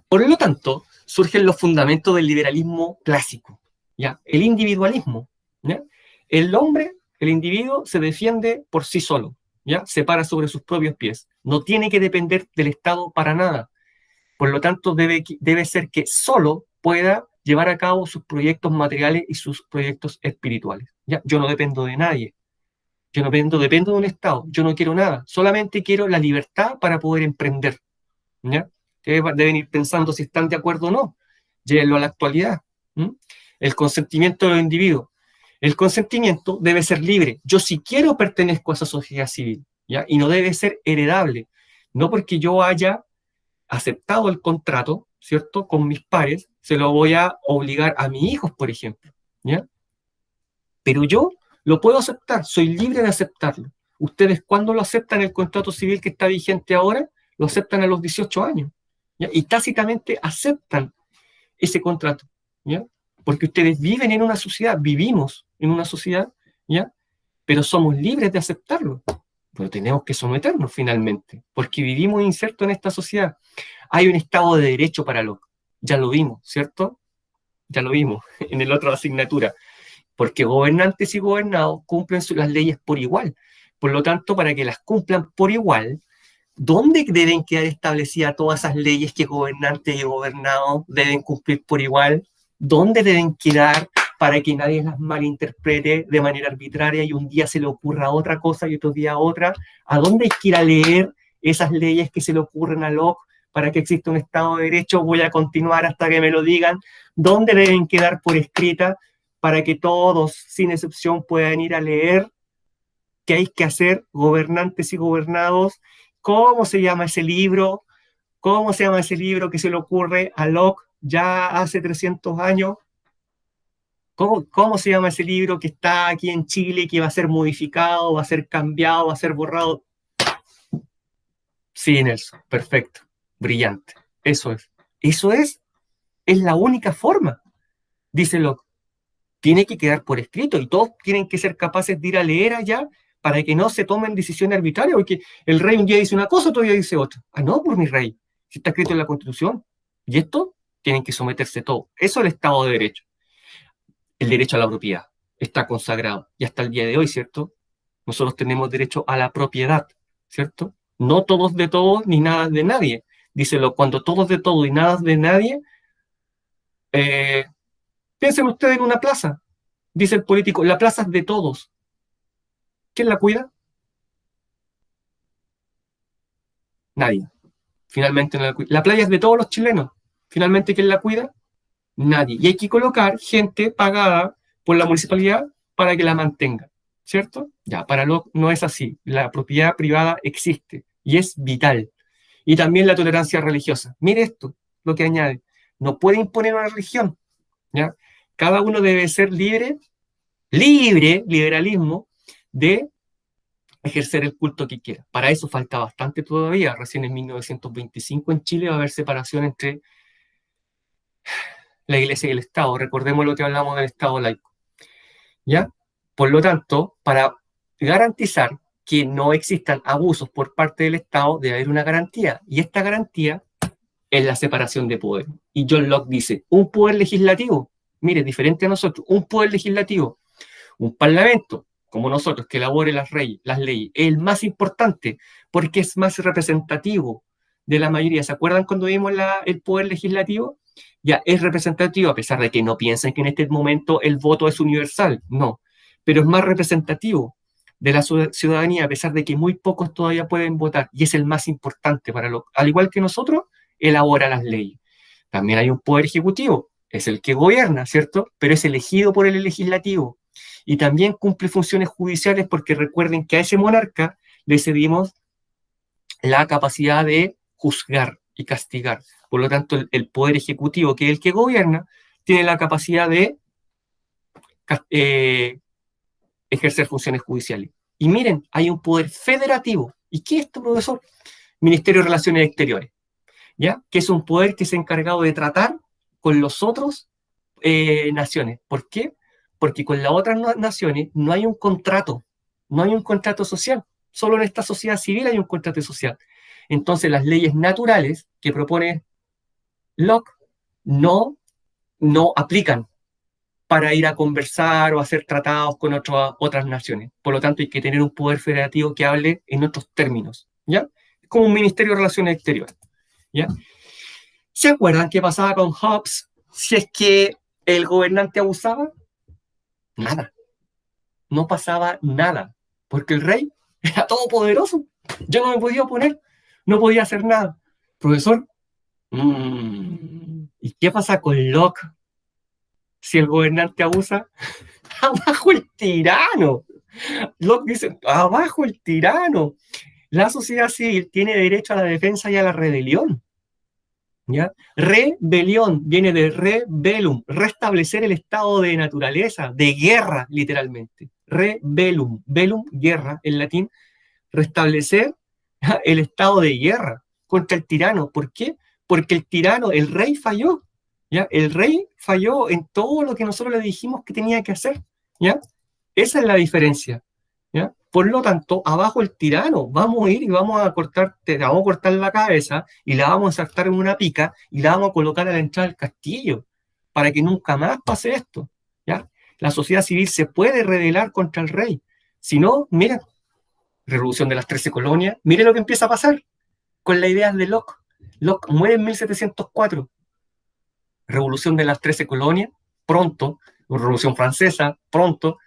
[SPEAKER 1] Por lo tanto, surgen los fundamentos del liberalismo clásico, ¿ya? El individualismo, ¿ya? El hombre, el individuo, se defiende por sí solo, ¿ya? Se para sobre sus propios pies. No tiene que depender del Estado para nada. Por lo tanto, debe ser que solo pueda llevar a cabo sus proyectos materiales y sus proyectos espirituales, ¿ya? Yo no dependo de nadie. Yo no dependo de un Estado. Yo no quiero nada. Solamente quiero la libertad para poder emprender, ¿ya? Que deben ir pensando si están de acuerdo o no. Llévenlo a la actualidad. ¿Mm? El consentimiento de los individuos. El consentimiento debe ser libre. Yo si quiero pertenezco a esa sociedad civil, ¿ya? Y no debe ser heredable. No porque yo haya aceptado el contrato, ¿cierto? Con mis pares, se lo voy a obligar a mis hijos, por ejemplo, ¿ya? Pero yo lo puedo aceptar, soy libre de aceptarlo. Ustedes, ¿cuándo lo aceptan el contrato civil que está vigente ahora? Lo aceptan a los 18 años, ¿ya? Y tácitamente aceptan ese contrato, ¿ya? Porque ustedes viven en una sociedad, vivimos en una sociedad, ¿ya? Pero somos libres de aceptarlo. Pero tenemos que someternos finalmente, porque vivimos insertos en esta sociedad. Hay un Estado de Derecho para Locke, ya lo vimos, ¿cierto? Ya lo vimos en el otro asignatura, porque gobernantes y gobernados cumplen las leyes por igual. Por lo tanto, para que las cumplan por igual, ¿dónde deben quedar establecidas todas esas leyes que gobernantes y gobernados deben cumplir por igual? ¿Dónde deben quedar para que nadie las malinterprete de manera arbitraria y un día se le ocurra otra cosa y otro día otra? ¿A dónde hay que ir a leer esas leyes que se le ocurren a Locke para que exista un Estado de Derecho? Voy a continuar hasta que me lo digan. ¿Dónde deben quedar por escrita para que todos, sin excepción, puedan ir a leer qué hay que hacer, gobernantes y gobernados? ¿Cómo se llama ese libro? ¿Cómo se llama ese libro que se le ocurre a Locke ya hace 300 años? ¿Cómo se llama ese libro que está aquí en Chile, que va a ser modificado, va a ser cambiado, va a ser borrado? Sí, Nelson, perfecto, brillante. Eso es. Eso es la única forma, dice Locke. Tiene que quedar por escrito y todos tienen que ser capaces de ir a leer allá para que no se tomen decisiones arbitrarias, porque el rey un día dice una cosa, otro día dice otra. Ah, no, por mi rey, si está escrito en la Constitución. Y esto tienen que someterse todos. Eso es el Estado de Derecho. El derecho a la propiedad está consagrado. Y hasta el día de hoy, ¿cierto? Nosotros tenemos derecho a la propiedad, ¿cierto? No todos de todos ni nada de nadie. Díselo, cuando todos de todo y nada de nadie, eh, piensen ustedes en una plaza. Dice el político, la plaza es de todos. ¿Quién la cuida? Nadie. Finalmente no la cuida. La playa es de todos los chilenos. Finalmente, ¿quién la cuida? Nadie. Y hay que colocar gente pagada por la municipalidad para que la mantenga. ¿Cierto? Ya, para Locke no es así. La propiedad privada existe y es vital. Y también la tolerancia religiosa. Mire esto, lo que añade. No puede imponer una religión. ¿Ya? Cada uno debe ser libre, liberalismo, de ejercer el culto que quiera. Para eso falta bastante todavía. Recién en 1925 en Chile va a haber separación entre la Iglesia y el Estado. Recordemos lo que hablamos del Estado laico. ¿Ya? Por lo tanto, para garantizar que no existan abusos por parte del Estado, debe haber una garantía. Y esta garantía es la separación de poder. Y John Locke dice, un poder legislativo, mire, diferente a nosotros, un poder legislativo, un parlamento, como nosotros, que elabore las leyes, es el más importante porque es más representativo de la mayoría. ¿Se acuerdan cuando vimos el poder legislativo? Ya es representativo, a pesar de que no piensen que en este momento el voto es universal, no, pero es más representativo de la ciudadanía, a pesar de que muy pocos todavía pueden votar, y es el más importante para lo, al igual que nosotros, elabora las leyes. También hay un poder ejecutivo, es el que gobierna, ¿cierto? Pero es elegido por el legislativo. Y también cumple funciones judiciales porque recuerden que a ese monarca le cedimos la capacidad de juzgar y castigar. Por lo tanto, el poder ejecutivo, que es el que gobierna, tiene la capacidad de ejercer funciones judiciales. Y miren, hay un poder federativo. ¿Y qué es esto, profesor? Ministerio de Relaciones Exteriores, ¿ya? Que es un poder que se ha encargado de tratar con los otros naciones. ¿Por qué? Porque con las otras naciones no hay un contrato, no hay un contrato social. Solo en esta sociedad civil hay un contrato social. Entonces, las leyes naturales que propone Locke no aplican para ir a conversar o hacer tratados con otras naciones. Por lo tanto, hay que tener un poder federativo que hable en otros términos, ¿ya? Es como un Ministerio de Relaciones Exteriores, ¿ya? ¿Se acuerdan qué pasaba con Hobbes si es que el gobernante abusaba? Nada, no pasaba nada, porque el rey era todopoderoso. Yo no me podía oponer, no podía hacer nada. Profesor, ¿y qué pasa con Locke si el gobernante abusa? ¡Abajo el tirano! Locke dice, ¡abajo el tirano! La sociedad civil tiene derecho a la defensa y a la rebelión. ¿ya? Rebelión viene de rebellum, restablecer el estado de naturaleza, de guerra, literalmente. Rebellum, bellum, guerra, en latín, restablecer el estado de guerra contra el tirano. ¿Por qué? Porque el tirano, el rey falló, ¿ya? El rey falló en todo lo que nosotros le dijimos que tenía que hacer, ¿ya? Esa es la diferencia, ¿ya? Por lo tanto, abajo el tirano, vamos a ir y vamos a cortar, te vamos a cortar la cabeza y la vamos a saltar en una pica y la vamos a colocar a la entrada del castillo para que nunca más pase esto, ¿ya? La sociedad civil se puede rebelar contra el rey. Si no, mira, Revolución de las 13 colonias, mire lo que empieza a pasar con las ideas de Locke. Locke muere en 1704. Revolución de las 13 colonias, pronto. Revolución Francesa, pronto.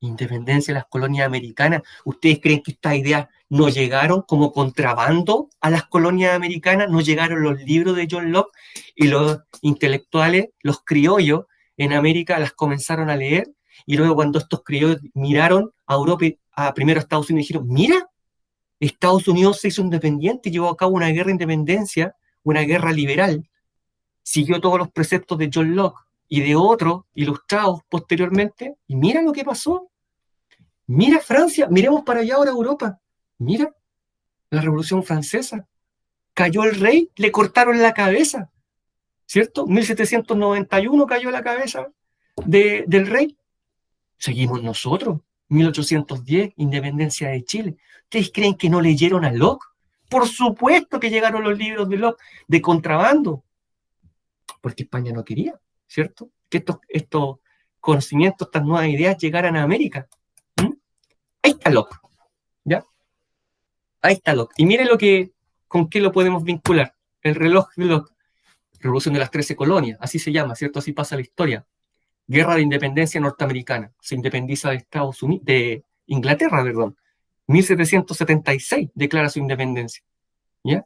[SPEAKER 1] Independencia de las colonias americanas. ¿Ustedes creen que estas ideas no llegaron como contrabando a las colonias americanas? ¿No llegaron los libros de John Locke y los intelectuales, los criollos en América las comenzaron a leer? Y luego cuando estos criollos miraron a Europa, primero a Estados Unidos, dijeron, mira, Estados Unidos se hizo independiente y llevó a cabo una guerra de independencia, una guerra liberal, siguió todos los preceptos de John Locke y de otros ilustrados posteriormente, y mira lo que pasó. Mira Francia, miremos para allá ahora Europa. Mira la Revolución Francesa. Cayó el rey, le cortaron la cabeza, ¿cierto? 1791 cayó la cabeza del rey. Seguimos nosotros. 1810, independencia de Chile. ¿Ustedes creen que no leyeron a Locke? Por supuesto que llegaron los libros de Locke de contrabando, porque España no quería, ¿cierto? Que estos conocimientos, estas nuevas ideas llegaran a América. ¿Mm? Ahí está Locke, ¿ya? Ahí está Locke. Y miren con qué lo podemos vincular. El reloj de Locke, Revolución de las 13 colonias, así se llama, ¿cierto? Así pasa la historia. Guerra de Independencia Norteamericana. Se independiza de Estados Unidos, de Inglaterra, perdón. 1776 declara su independencia. ¿Ya?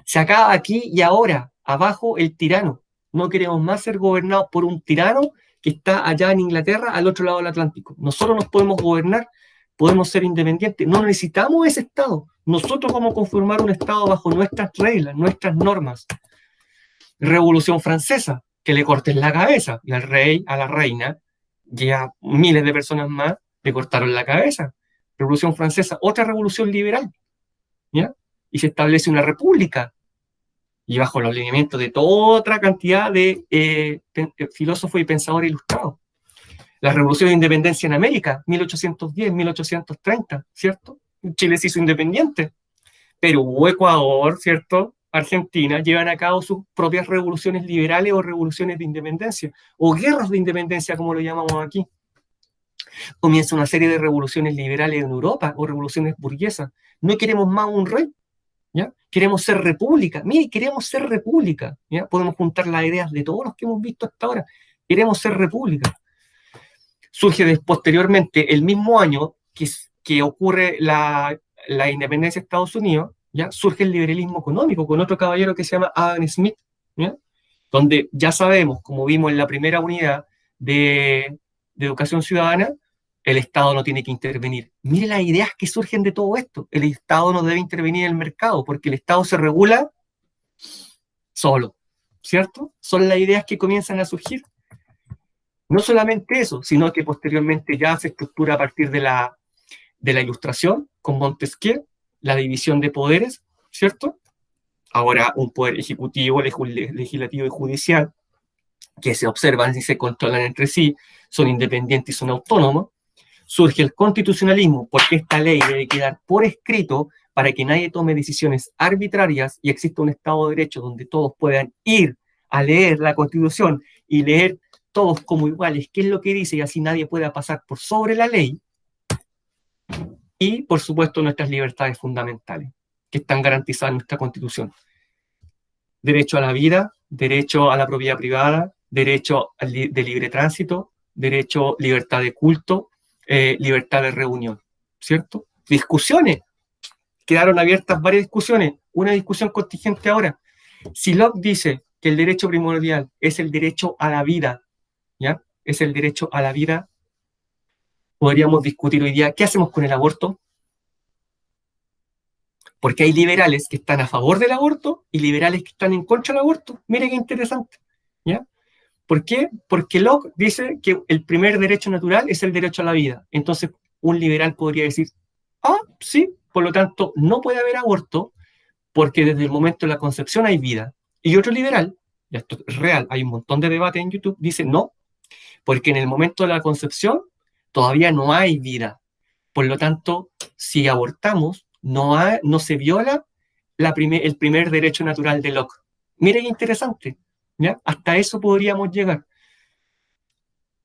[SPEAKER 1] Se acaba aquí y ahora. Abajo el tirano. No queremos más ser gobernados por un tirano que está allá en Inglaterra, al otro lado del Atlántico. Nosotros nos podemos gobernar, podemos ser independientes. No necesitamos ese Estado. Nosotros vamos a conformar un Estado bajo nuestras reglas, nuestras normas. Revolución Francesa, que le corten la cabeza. Y al rey, a la reina, y a miles de personas más, le cortaron la cabeza. Revolución Francesa, otra revolución liberal, ¿ya? Y se establece una república, y bajo los lineamientos de toda otra cantidad de filósofos y pensadores ilustrados. La revolución de independencia en América, 1810, 1830, ¿cierto? Chile se hizo independiente. Perú, Ecuador, ¿cierto? Argentina llevan a cabo sus propias revoluciones liberales o revoluciones de independencia, o guerras de independencia, como lo llamamos aquí. Comienza una serie de revoluciones liberales en Europa, o revoluciones burguesas. No queremos más un rey, ¿ya? Queremos ser república. Mire, queremos ser república, ¿ya? Podemos juntar las ideas de todos los que hemos visto hasta ahora. Queremos ser república. Surge posteriormente, el mismo año que ocurre la independencia de Estados Unidos, ¿ya? Surge el liberalismo económico con otro caballero que se llama Adam Smith, ¿ya? Donde ya sabemos, como vimos en la primera unidad de educación ciudadana, el Estado no tiene que intervenir. Mire las ideas que surgen de todo esto. El Estado no debe intervenir en el mercado porque el Estado se regula solo, ¿cierto? Son las ideas que comienzan a surgir. No solamente eso, sino que posteriormente ya se estructura a partir de la Ilustración con Montesquieu, la división de poderes, ¿cierto? Ahora un poder ejecutivo, legislativo y judicial, que se observan y se controlan entre sí, son independientes y son autónomos. Surge el constitucionalismo, porque esta ley debe quedar por escrito para que nadie tome decisiones arbitrarias y exista un Estado de Derecho donde todos puedan ir a leer la Constitución y leer todos como iguales qué es lo que dice y así nadie pueda pasar por sobre la ley. Y, por supuesto, nuestras libertades fundamentales, que están garantizadas en nuestra Constitución. Derecho a la vida, derecho a la propiedad privada, derecho de libre tránsito, derecho, libertad de culto, libertad de reunión, ¿cierto? Discusiones. Quedaron abiertas varias discusiones. Una discusión contingente ahora. Si Locke dice que el derecho primordial es el derecho a la vida, ¿ya? Es el derecho a la vida, podríamos discutir hoy día, ¿qué hacemos con el aborto? Porque hay liberales que están a favor del aborto y liberales que están en contra del aborto. Mire qué interesante. ¿Ya? ¿Por qué? Porque Locke dice que el primer derecho natural es el derecho a la vida. Entonces, un liberal podría decir, ah, sí, por lo tanto, no puede haber aborto porque desde el momento de la concepción hay vida. Y otro liberal, y esto es real, hay un montón de debate en YouTube, dice, no, porque en el momento de la concepción todavía no hay vida. Por lo tanto, si abortamos, no se viola el primer derecho natural de Locke. Mire qué interesante. ¿Ya? Hasta eso podríamos llegar.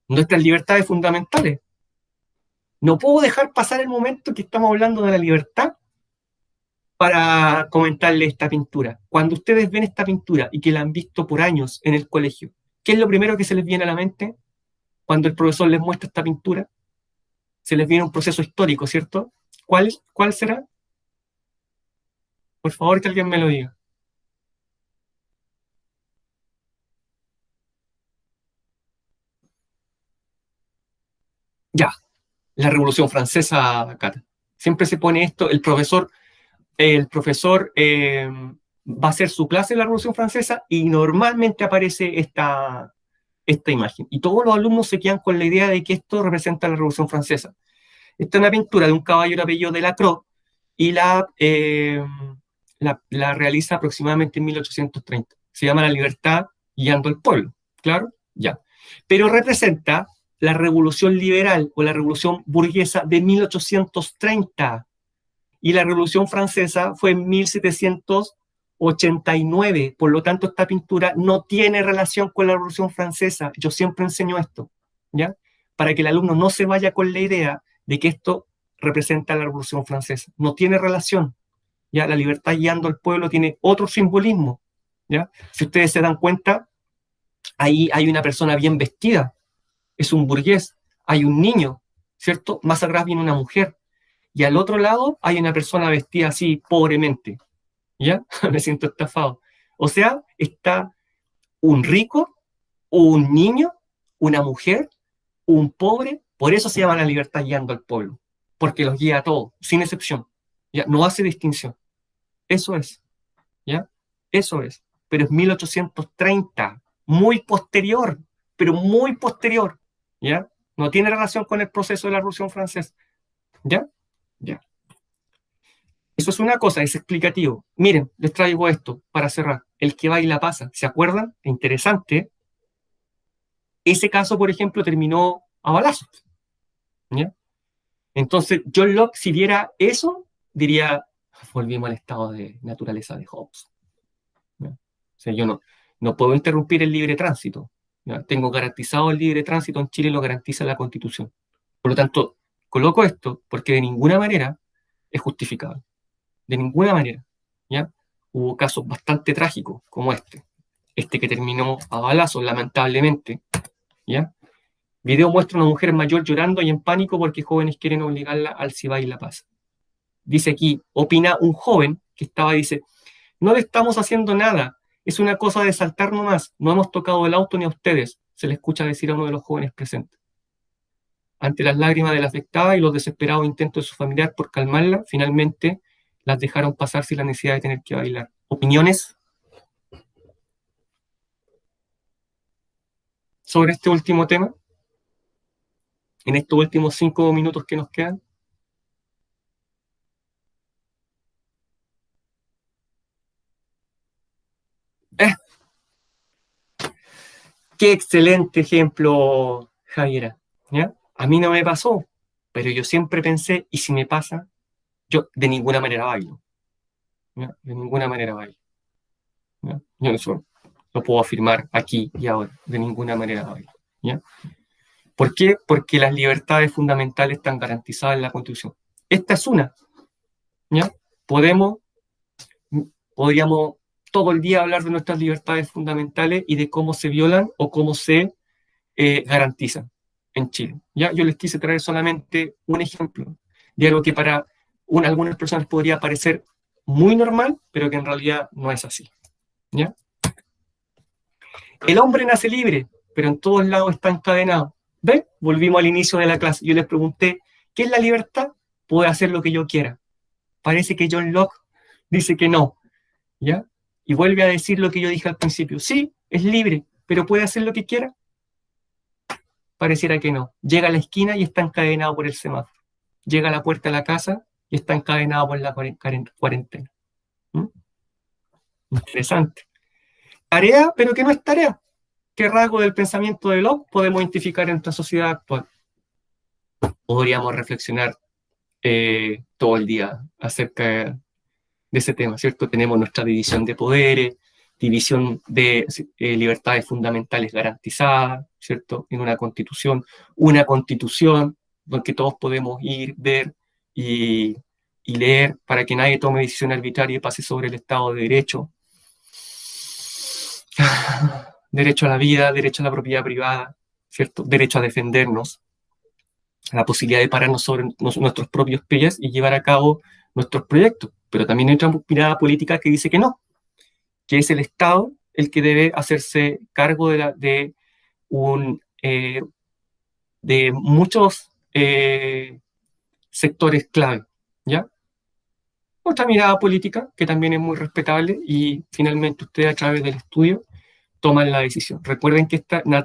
[SPEAKER 1] Nuestras libertades fundamentales. No puedo dejar pasar el momento que estamos hablando de la libertad para comentarle esta pintura. Cuando ustedes ven esta pintura y que la han visto por años en el colegio, ¿qué es lo primero que se les viene a la mente cuando el profesor les muestra esta pintura? Se les viene un proceso histórico, ¿cierto? ¿Cuál será? Por favor, que alguien me lo diga. Ya, la Revolución Francesa, Cata. Siempre se pone esto, el profesor va a hacer su clase en la Revolución Francesa y normalmente aparece esta imagen. Y todos los alumnos se quedan con la idea de que esto representa la Revolución Francesa. Esta es una pintura de un caballero apellido Delacroix y la realiza aproximadamente en 1830. Se llama La libertad guiando al pueblo, ¿claro? Ya. Pero representa la revolución liberal o la revolución burguesa de 1830 y la revolución francesa fue en 1789. Por lo tanto, esta pintura no tiene relación con la revolución francesa. Yo siempre enseño esto, ¿ya? Para que el alumno no se vaya con la idea de que esto representa la revolución francesa. No tiene relación. ¿Ya? La libertad guiando al pueblo tiene otro simbolismo. ¿Ya? Si ustedes se dan cuenta, ahí hay una persona bien vestida, es un burgués, hay un niño, ¿cierto? Más atrás viene una mujer, y al otro lado hay una persona vestida así pobremente, ¿ya? Me siento estafado. O sea, está un rico, un niño, una mujer, un pobre, por eso se llama la libertad guiando al pueblo, porque los guía a todos, sin excepción, ¿ya? No hace distinción. Eso es, ¿ya? Eso es. Pero es 1830, muy posterior, pero muy posterior, ¿ya? No tiene relación con el proceso de la Revolución Francesa, ¿ya? Ya. Eso es una cosa, es explicativo. Miren, les traigo esto para cerrar. El que baila pasa. ¿Se acuerdan? Interesante. Ese caso, por ejemplo, terminó a balazos, ¿ya? Entonces, John Locke, si viera eso, diría, volvimos al estado de naturaleza de Hobbes. ¿Ya? O sea, yo no puedo interrumpir el libre tránsito. ¿Ya? Tengo garantizado el libre tránsito en Chile, lo garantiza la Constitución. Por lo tanto, coloco esto porque de ninguna manera es justificable. De ninguna manera. ¿Ya? Hubo casos bastante trágicos como este que terminó a balazos, lamentablemente. ¿Ya? Video muestra a una mujer mayor llorando y en pánico porque jóvenes quieren obligarla al si y la paz. Dice aquí, opina un joven que dice, no le estamos haciendo nada, es una cosa de saltar nomás, no hemos tocado el auto ni a ustedes, se le escucha decir a uno de los jóvenes presentes. Ante las lágrimas de la afectada y los desesperados intentos de su familiar por calmarla, finalmente las dejaron pasar sin la necesidad de tener que bailar. ¿Opiniones sobre este último tema? En estos últimos 5 minutos que nos quedan. ¡Eh! ¡Qué excelente ejemplo, Javiera! ¿Ya? A mí no me pasó, pero yo siempre pensé, ¿y si me pasa? Yo de ninguna manera bailo. ¿Ya? De ninguna manera bailo. ¿Ya? Yo eso lo puedo afirmar aquí y ahora. De ninguna manera bailo. ¿Ya? ¿Por qué? Porque las libertades fundamentales están garantizadas en la Constitución. Esta es una. ¿Ya? Podemos, podríamos todo el día hablar de nuestras libertades fundamentales y de cómo se violan o cómo se garantizan en Chile. ¿Ya? Yo les quise traer solamente un ejemplo de algo que para algunas personas podría parecer muy normal, pero que en realidad no es así. ¿Ya? El hombre nace libre, pero en todos lados está encadenado. ¿Ven? Volvimos al inicio de la clase. Yo les pregunté, ¿qué es la libertad? Puedo hacer lo que yo quiera. Parece que John Locke dice que no, ¿ya? Y vuelve a decir lo que yo dije al principio. Sí, es libre, pero ¿puede hacer lo que quiera? Pareciera que no. Llega a la esquina y está encadenado por el semáforo. Llega a la puerta de la casa y está encadenado por la cuarentena. ¿Mm? Interesante. Tarea, pero que no es tarea. ¿Qué rasgo del pensamiento de Locke podemos identificar en nuestra sociedad actual? Podríamos reflexionar todo el día acerca de ese tema, ¿cierto? Tenemos nuestra división de poderes, división de libertades fundamentales garantizadas, ¿cierto? En una constitución donde todos podemos ir, ver y, y leer para que nadie tome decisión arbitraria y pase sobre el Estado de Derecho. Derecho a la vida, derecho a la propiedad privada, ¿cierto? Derecho a defendernos, la posibilidad de pararnos sobre nuestros propios pies y llevar a cabo nuestros proyectos. Pero también hay otra mirada política que dice que no, que es el Estado el que debe hacerse cargo de muchos sectores clave, ¿ya? Otra mirada política que también es muy respetable y finalmente ustedes a través del estudio toman la decisión. Recuerden que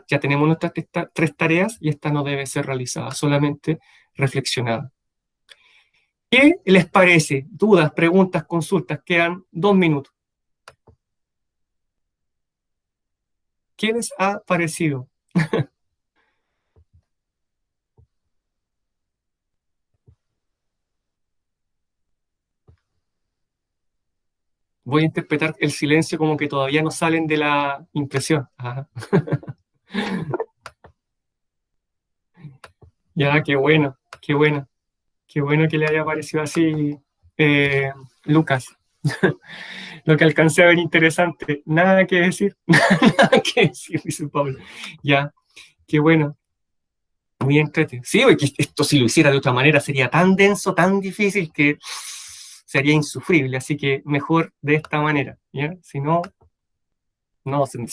[SPEAKER 1] ya tenemos nuestras tres tareas y esta no debe ser realizada, solamente reflexionada. ¿Qué les parece? ¿Dudas, preguntas, consultas? Quedan 2 minutos. ¿Qué les ha parecido? Voy a interpretar el silencio como que todavía no salen de la impresión. Ajá. Ya, qué bueno, qué bueno. Qué bueno que le haya parecido así, eh, Lucas. Lo que alcancé a ver interesante. Nada que decir, nada que decir, dice Pablo. Ya, qué bueno. Muy entretenido. Sí, porque esto si lo hiciera de otra manera sería tan denso, tan difícil que sería insufrible. Así que mejor de esta manera. ¿Ya? Si no, no, se me